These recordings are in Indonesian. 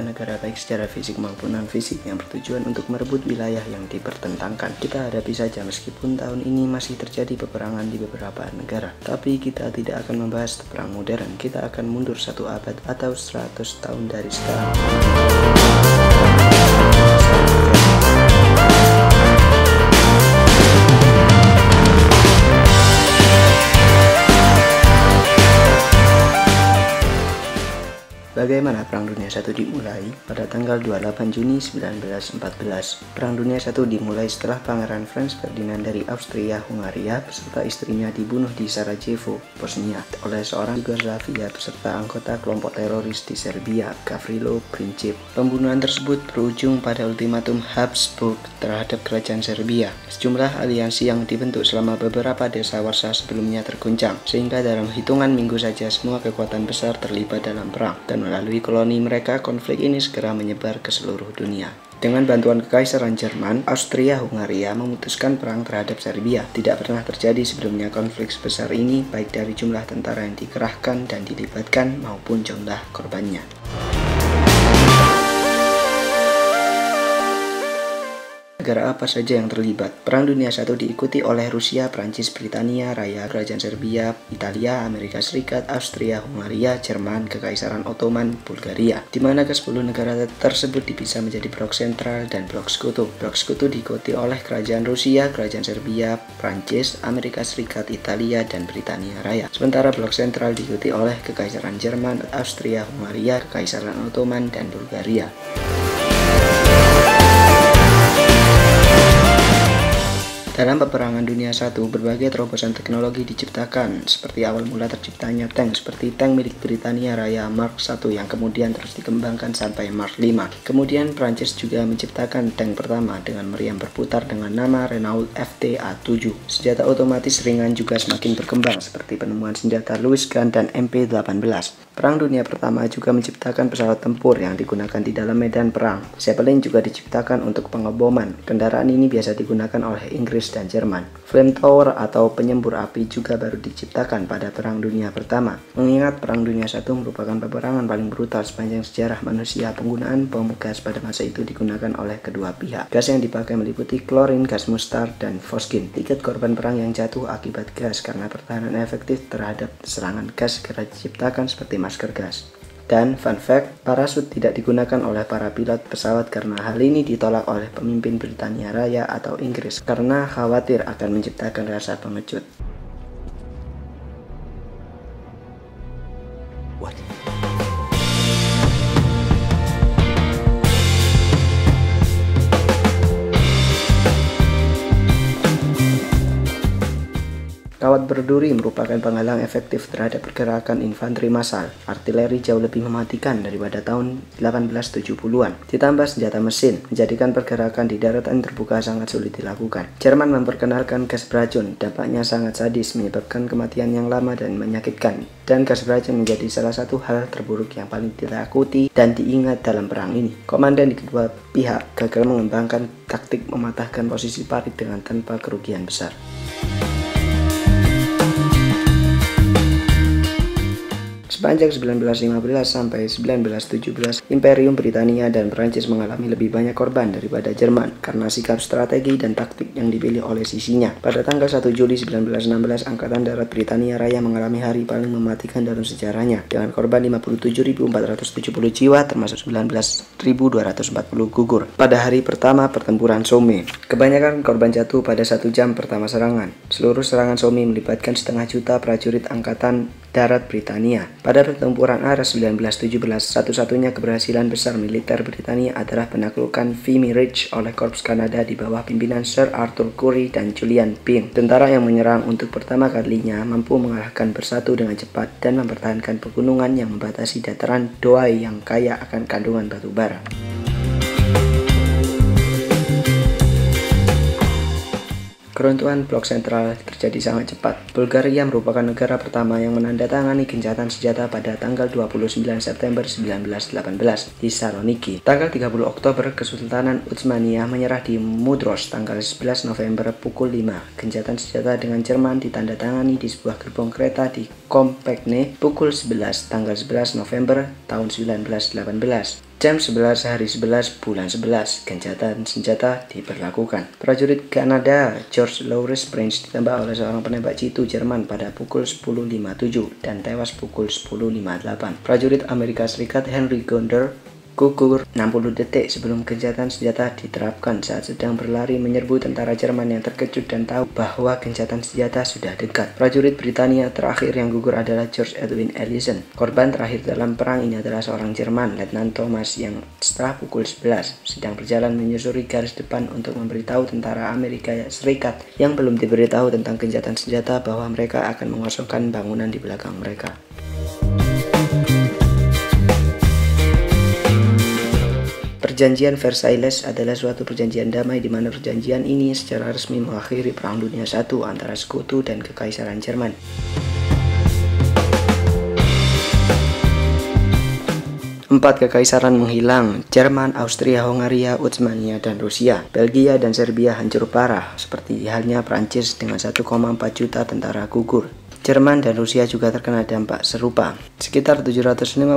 negara baik secara fisik maupun non-fisik yang bertujuan untuk merebut wilayah yang dipertentangkan. Kita hadapi saja meskipun tahun ini masih terjadi peperangan di beberapa negara. Tapi kita tidak akan membahas perang modern, kita akan mundur 1 abad atau 100 tahun dari sekarang. Bagaimana Perang Dunia I dimulai? Pada tanggal 28 Juni 1914, Perang Dunia I dimulai setelah Pangeran Franz Ferdinand dari Austria-Hungaria beserta istrinya dibunuh di Sarajevo, Bosnia, oleh seorang Yugoslavia beserta anggota kelompok teroris di Serbia, Gavrilo Princip. Pembunuhan tersebut berujung pada ultimatum Habsburg terhadap kerajaan Serbia. Sejumlah aliansi yang dibentuk selama beberapa dasawarsa sebelumnya tergoncang, sehingga dalam hitungan minggu saja semua kekuatan besar terlibat dalam perang, dan melalui koloni mereka, konflik ini segera menyebar ke seluruh dunia. Dengan bantuan Kekaisaran Jerman, Austria-Hungaria memutuskan perang terhadap Serbia. Tidak pernah terjadi sebelumnya konflik sebesar ini, baik dari jumlah tentara yang dikerahkan dan dilibatkan maupun jumlah korbannya. Negara apa saja yang terlibat? Perang Dunia I diikuti oleh Rusia, Prancis, Britania Raya, Kerajaan Serbia, Italia, Amerika Serikat, Austria, Hungaria, Jerman, Kekaisaran Ottoman, Bulgaria, di mana ke-10 negara tersebut dipisah menjadi blok sentral dan blok sekutu. Blok sekutu diikuti oleh Kerajaan Rusia, Kerajaan Serbia, Prancis, Amerika Serikat, Italia, dan Britania Raya. Sementara blok sentral diikuti oleh Kekaisaran Jerman, Austria, Hungaria, Kekaisaran Ottoman, dan Bulgaria. Dalam peperangan dunia I, berbagai terobosan teknologi diciptakan, seperti awal mula terciptanya tank, seperti tank milik Britania Raya Mark I yang kemudian terus dikembangkan sampai Mark V. Kemudian Prancis juga menciptakan tank pertama dengan meriam berputar dengan nama Renault FTA-7. Senjata otomatis ringan juga semakin berkembang, seperti penemuan senjata Louis Gun dan MP-18. Perang Dunia Pertama juga menciptakan pesawat tempur yang digunakan di dalam medan perang. Zeppelin juga diciptakan untuk pengeboman. Kendaraan ini biasa digunakan oleh Inggris dan Jerman. Flamethrower atau penyembur api juga baru diciptakan pada Perang Dunia Pertama. Mengingat Perang Dunia I merupakan peperangan paling brutal sepanjang sejarah manusia, penggunaan bom gas pada masa itu digunakan oleh kedua pihak. Gas yang dipakai meliputi klorin, gas mustard, dan fosgin. Tiket korban perang yang jatuh akibat gas karena pertahanan efektif terhadap serangan gas segera diciptakan seperti masker gas. Dan fun fact, parasut tidak digunakan oleh para pilot pesawat karena hal ini ditolak oleh pemimpin Britania Raya atau Inggris karena khawatir akan menciptakan rasa pengecut. What? Kawat berduri merupakan penghalang efektif terhadap pergerakan infanteri massal. Artileri jauh lebih mematikan daripada tahun 1870-an. Ditambah senjata mesin, menjadikan pergerakan di daratan terbuka sangat sulit dilakukan. Jerman memperkenalkan gas beracun, dampaknya sangat sadis, menyebabkan kematian yang lama dan menyakitkan. Dan gas beracun menjadi salah satu hal terburuk yang paling ditakuti dan diingat dalam perang ini. Komandan di kedua pihak gagal mengembangkan taktik mematahkan posisi parit dengan tanpa kerugian besar. Sepanjang 1915 sampai 1917, Imperium Britania dan Prancis mengalami lebih banyak korban daripada Jerman karena sikap strategi dan taktik yang dipilih oleh sisinya. Pada tanggal 1 Juli 1916, Angkatan Darat Britania Raya mengalami hari paling mematikan dalam sejarahnya dengan korban 57.470 jiwa termasuk 19.240 gugur pada hari pertama pertempuran Somme. Kebanyakan korban jatuh pada 1 jam pertama serangan. Seluruh serangan Somme melibatkan 500.000 prajurit Angkatan Darat Britania. Pada pertempuran Arras 1917, satu-satunya keberhasilan besar militer Britania adalah penaklukan Vimy Ridge oleh Korps Kanada di bawah pimpinan Sir Arthur Currie dan Julian Byng. Tentara yang menyerang untuk pertama kalinya mampu mengalahkan bersatu dengan cepat dan mempertahankan pegunungan yang membatasi dataran Douai yang kaya akan kandungan batu bara. Keruntuhan blok sentral terjadi sangat cepat. Bulgaria merupakan negara pertama yang menandatangani gencatan senjata pada tanggal 29 September 1918 di Saloniki. Tanggal 30 Oktober, Kesultanan Utsmaniyah menyerah di Mudros tanggal 11 November pukul 5. Gencatan senjata dengan Jerman ditandatangani di sebuah gerbong kereta di Compiègne pukul 11 tanggal 11 November tahun 1918. Jam 11 hari 11 bulan 11, gencatan senjata diberlakukan. Prajurit Kanada George Lawrence Prince ditembak oleh seorang penembak jitu Jerman pada pukul 10.57 dan tewas pukul 10.58. Prajurit Amerika Serikat Henry Gonder gugur 60 detik sebelum gencatan senjata diterapkan saat sedang berlari menyerbu tentara Jerman yang terkejut dan tahu bahwa gencatan senjata sudah dekat. Prajurit Britania terakhir yang gugur adalah George Edwin Ellison. Korban terakhir dalam perang ini adalah seorang Jerman, Letnan Thomas, yang setelah pukul 11 sedang berjalan menyusuri garis depan untuk memberitahu tentara Amerika Serikat yang belum diberitahu tentang gencatan senjata bahwa mereka akan mengosongkan bangunan di belakang mereka. Perjanjian Versailles adalah suatu perjanjian damai di mana perjanjian ini secara resmi mengakhiri Perang Dunia I antara Sekutu dan Kekaisaran Jerman. Empat kekaisaran menghilang: Jerman, Austria, Hongaria, Utsmania, dan Rusia. Belgia dan Serbia hancur parah, seperti halnya Prancis dengan 1,4 juta tentara gugur. Jerman dan Rusia juga terkena dampak serupa. Sekitar 750.000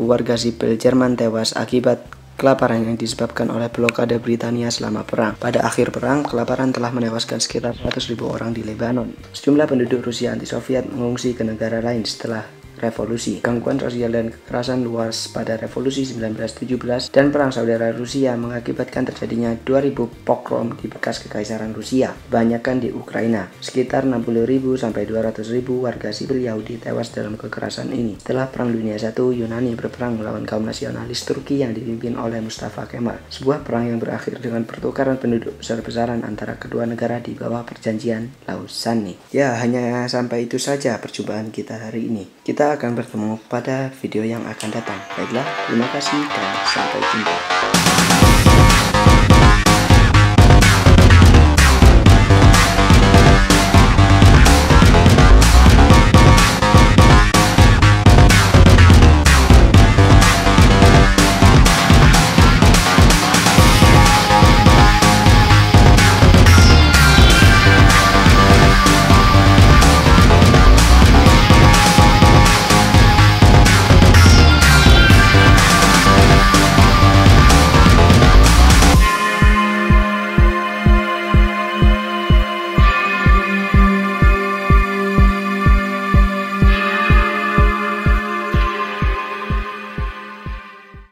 warga sipil Jerman tewas akibat kelaparan yang disebabkan oleh blokade Britania selama perang. Pada akhir perang, kelaparan telah menewaskan sekitar 100.000 orang di Lebanon. Sejumlah penduduk Rusia anti-Soviet mengungsi ke negara lain setelah revolusi. Gangguan sosial dan kekerasan luas pada revolusi 1917 dan perang Saudara-Rusia mengakibatkan terjadinya 2000 pogrom di bekas kekaisaran Rusia, kebanyakan di Ukraina. Sekitar 60.000 sampai 200.000 warga sipil Yahudi tewas dalam kekerasan ini. Setelah Perang Dunia I, Yunani berperang melawan kaum nasionalis Turki yang dipimpin oleh Mustafa Kemal. Sebuah perang yang berakhir dengan pertukaran penduduk besar-besaran antara kedua negara di bawah perjanjian Lausanne. Ya, hanya sampai itu saja perjumpaan kita hari ini. Kita akan bertemu pada video yang akan datang. Baiklah, terima kasih dan sampai